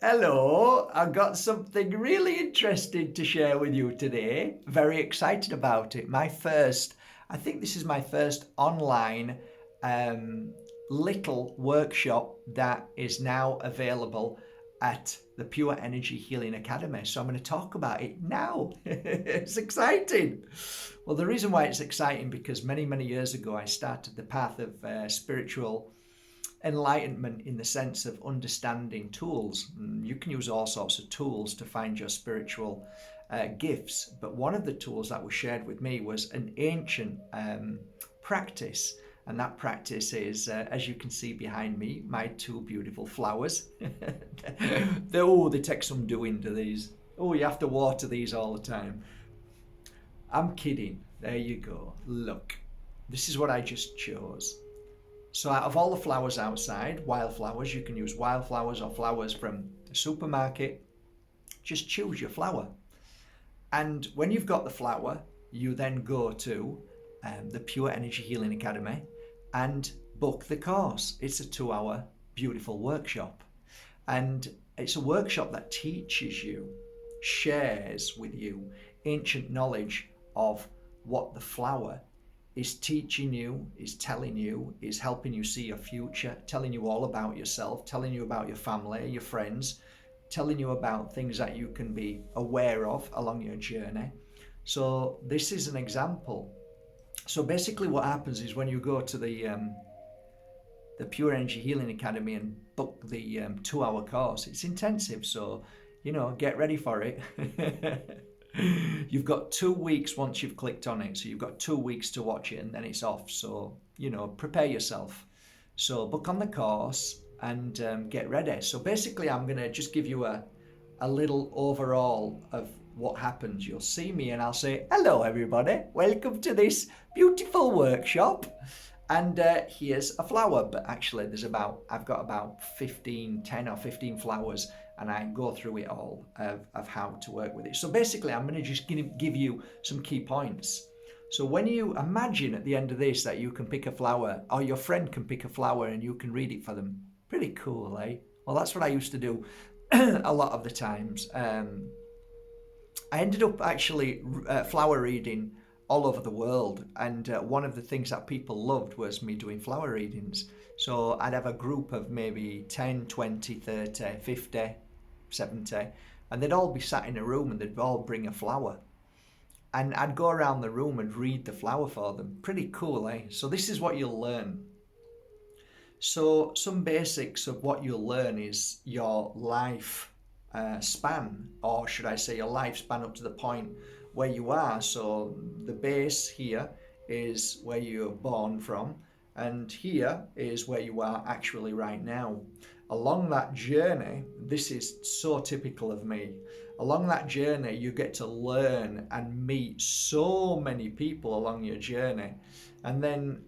Hello, I've got something really interesting to share with you today. Very excited about it. I think this is my first online um, little workshop that is now available at the Pure Energy Healing Academy. So I'm going to talk about it now. It's exciting. Well, the reason why it's exciting because many years ago I started the path of spiritual enlightenment in the sense of understanding tools. You can use all sorts of tools to find your spiritual gifts, but one of the tools that was shared with me was an ancient practice. And that practice is, as you can see behind me, my two beautiful flowers. They take some doing to these. Oh, you have to water these all the time. I'm kidding. There you go. Look, this is what I just chose. So out of all the flowers outside, wildflowers, you can use wildflowers or flowers from the supermarket. Just choose your flower. And when you've got the flower, you then go to the Pure Energy Healing Academy and book the course. It's a 2-hour beautiful workshop. And it's a workshop that teaches you, shares with you ancient knowledge of what the flower is teaching you, is telling you, is helping you see your future, telling you all about yourself, telling you about your family, your friends, telling you about things that you can be aware of along your journey. So this is an example. So basically what happens is when you go to the Pure Energy Healing Academy and book the 2-hour course, it's intensive, so get ready for it. You've got 2 weeks once you've clicked on it, so you've got 2 weeks to watch it and then it's off. So prepare yourself. So book on the course and get ready. So basically I'm going to just give you a little overall of what happens. You'll see me and I'll say, hello everybody, welcome to this beautiful workshop. And here's a flower, but actually I've got about 10 or 15 flowers, and I go through it all of how to work with it. So basically I'm going to just give you some key points. So when you imagine at the end of this that you can pick a flower, or your friend can pick a flower and you can read it for them, pretty cool, eh? Well, that's what I used to do a lot of the times. I ended up actually flower reading all over the world, and one of the things that people loved was me doing flower readings. So I'd have a group of maybe 10, 20, 30, 50, 70, and they'd all be sat in a room and they'd all bring a flower. And I'd go around the room and read the flower for them. Pretty cool, eh? So this is what you'll learn. So some basics of what you'll learn is your life span, or should I say your lifespan up to the point where you are. So the base here is where you're born from, and here is where you are actually right now. Along that journey, this is so typical of me. Along that journey, you get to learn and meet so many people along your journey. And then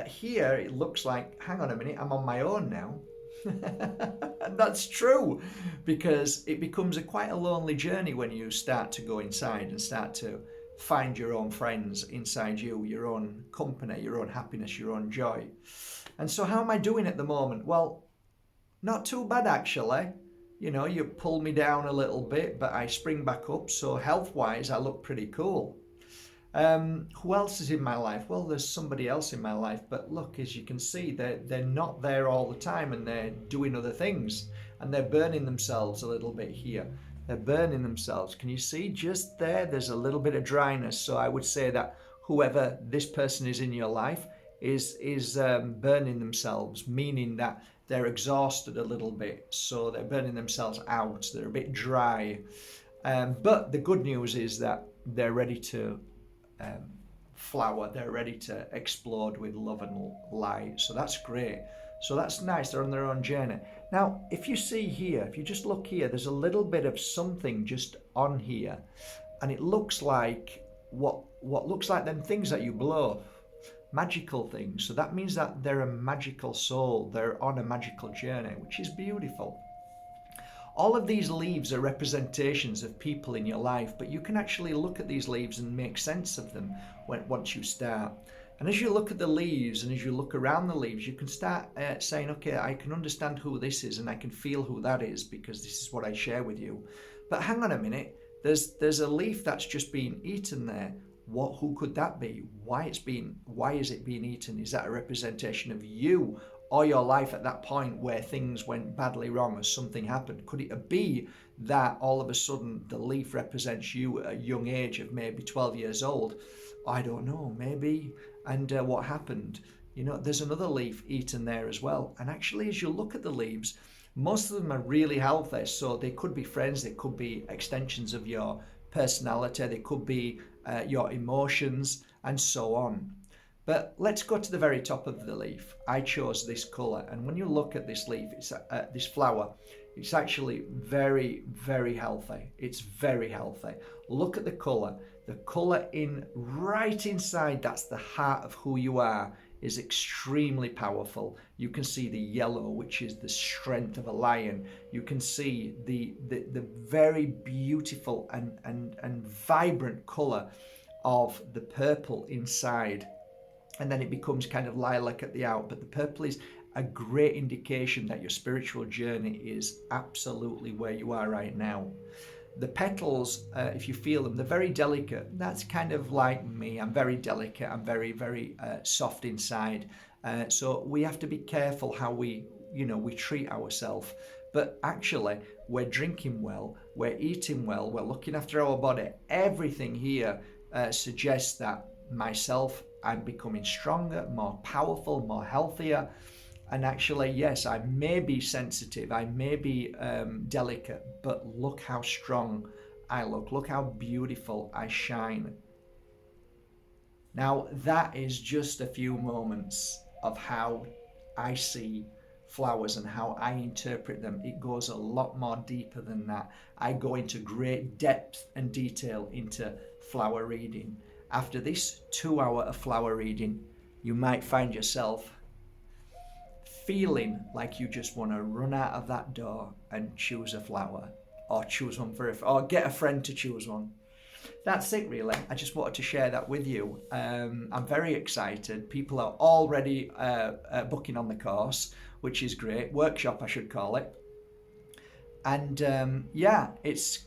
here, it looks like, hang on a minute, I'm on my own now. And that's true, because it becomes quite a lonely journey when you start to go inside and start to find your own friends inside you, your own company, your own happiness, your own joy. And so how am I doing at the moment? Well, not too bad actually. You pull me down a little bit, but I spring back up. So health-wise, I look pretty cool. Who else is in my life? Well, there's somebody else in my life, but look, as you can see, they're not there all the time, and they're doing other things, and they're burning themselves a little bit here. They're burning themselves. Can you see just there? There's a little bit of dryness. So I would say that whoever this person is in your life is burning themselves, meaning that they're exhausted a little bit. So they're burning themselves out. They're a bit dry. But the good news is that they're ready to flower. They're ready to explode with love and light. So that's great. So that's nice. They're on their own journey. Now, if you see here, if you just look here, there's a little bit of something just on here, and it looks like what looks like them things that you blow, magical things. So that means that they're a magical soul. They're on a magical journey, which is beautiful. All of these leaves are representations of people in your life, but you can actually look at these leaves and make sense of them once you start. And as you look at the leaves and as you look around the leaves, you can start saying, okay, I can understand who this is and I can feel who that is because this is what I share with you. But hang on a minute, there's a leaf that's just been eaten there. Who could that be? Why is it being eaten? Is that a representation of you or your life at that point where things went badly wrong or something happened? Could it be that all of a sudden the leaf represents you at a young age of maybe 12 years old? I don't know, maybe. And what happened? There's another leaf eaten there as well. And actually, as you look at the leaves, most of them are really healthy. So they could be friends, they could be extensions of your personality, they could be your emotions, and so on. But let's go to the very top of the leaf. I chose this colour, and when you look at this leaf, it's this flower, it's actually very, very healthy. It's very healthy. Look at the colour. The colour right inside, that's the heart of who you are, is extremely powerful. You can see the yellow, which is the strength of a lion. You can see the very beautiful and vibrant colour of the purple inside. And then it becomes kind of lilac at the out. But the purple is a great indication that your spiritual journey is absolutely where you are right now. The petals, if you feel them, they're very delicate. That's kind of like me. I'm very delicate. I'm very, very soft inside. So we have to be careful how we treat ourselves. But actually, we're drinking well, we're eating well, we're looking after our body. Everything here suggests that I'm becoming stronger, more powerful, more healthier. And actually, yes, I may be sensitive, I may be delicate, but look how strong I look how beautiful I shine. Now, that is just a few moments of how I see flowers and how I interpret them. It goes a lot more deeper than that. I go into great depth and detail into flower reading. After this 2 hour of flower reading, you might find yourself feeling like you just want to run out of that door and choose a flower, or choose one or get a friend to choose one. That's it, really. I just wanted to share that with you. I'm very excited. People are already booking on the course, which is great. Workshop, I should call it. And it's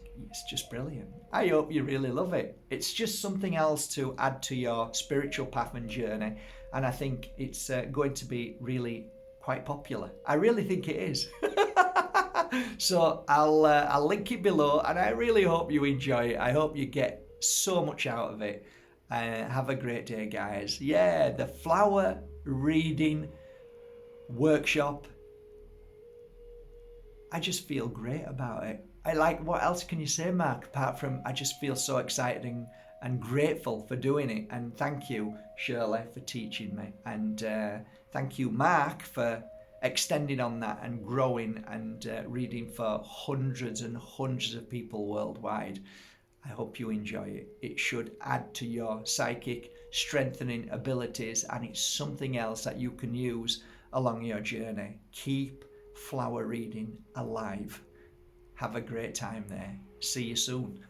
just brilliant. I hope you really love it. It's just something else to add to your spiritual path and journey. And I think it's going to be really quite popular. I really think it is. So I'll link it below, and I really hope you enjoy it. I hope you get so much out of it. Have a great day, guys. Yeah, the flower reading workshop. I just feel great about it. What else can you say, Mark, apart from I just feel so excited and grateful for doing it. And thank you, Shirley, for teaching me. And thank you, Mark, for extending on that and growing and reading for hundreds and hundreds of people worldwide. I hope you enjoy it. It should add to your psychic strengthening abilities, and it's something else that you can use along your journey. Keep flower reading alive. Have a great time there. See you soon.